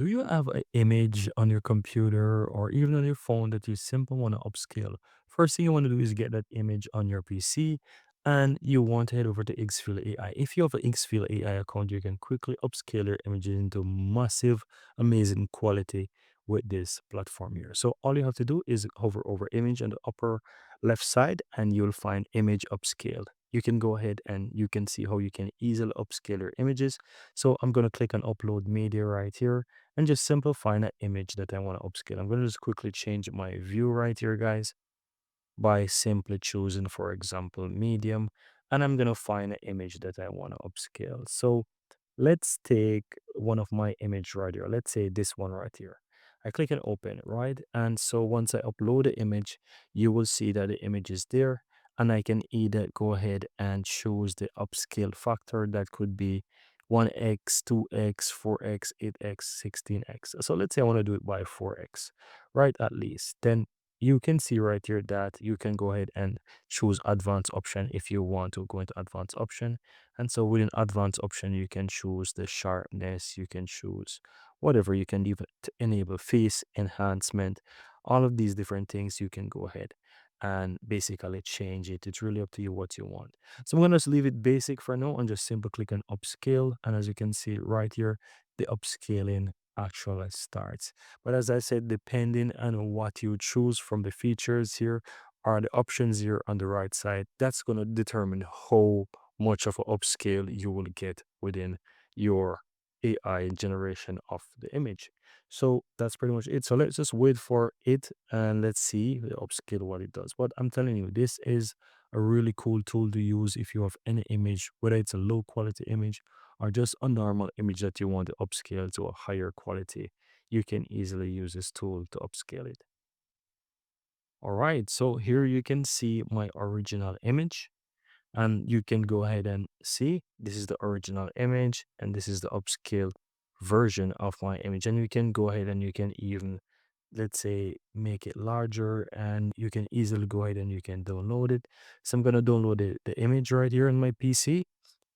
Do you have an image on your computer or even on your phone that you simply want to upscale? First thing you want to do is get that image on your PC and you want to head over to Higgsfield AI. If you have an Higgsfield AI account, you can quickly upscale your images into massive, amazing quality with this platform here. So all you have to do is hover over image on the upper left side and you'll find image upscaled. You can go ahead and you can see how you can easily upscale your images. So I'm going to click on upload media right here and just simplify that image that I want to upscale. I'm going to just quickly change my view right here, guys, by simply choosing, for example, medium, and I'm going to find an image that I want to upscale. So let's take one of my image right here. Let's say this one right here. I click and open, right? And so once I upload the image, you will see that the image is there. And I can either go ahead and choose the upscale factor that could be 1x, 2x, 4x, 8x, 16x. So let's say I want to do it by 4x, right? At least. Then you can see right here that you can go ahead and choose advanced option if you want to go into advanced option. And so within advanced option, you can choose the sharpness, you can choose whatever, you can even enable face enhancement, all of these different things you can go ahead and basically change it. It's really up to you what you want. So I'm going to just leave it basic for now and just simply click on upscale. And as you can see right here, the upscaling actually starts. But as I said, depending on what you choose from the features here or the options here on the right side, that's going to determine how much of an upscale you will get within your AI generation of the image. So that's pretty much it. So let's just wait for it and let's see the upscale what it does. But I'm telling you, this is a really cool tool to use if you have any image, whether it's a low quality image or just a normal image that you want to upscale to a higher quality. You can easily use this tool to upscale it. All right, so here you can see my original image and you can go ahead and see this is the original image and this is the upscale version of my image, and you can go ahead and you can even, let's say, make it larger and you can easily go ahead and you can download it. So I'm going to download the image right here on my PC,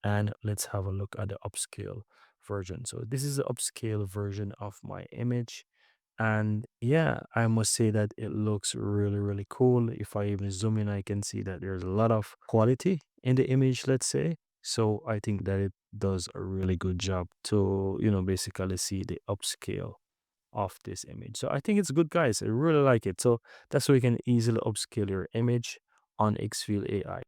and let's have a look at the upscale version. So this is the upscale version of my image, and yeah, I must say that it looks really, really cool. If I even zoom in, I can see that there's a lot of quality in the image, let's say. So I think that it does a really good job to, basically see the upscale of this image. So I think it's good, guys. I really like it. So that's how you can easily upscale your image on Xfield AI.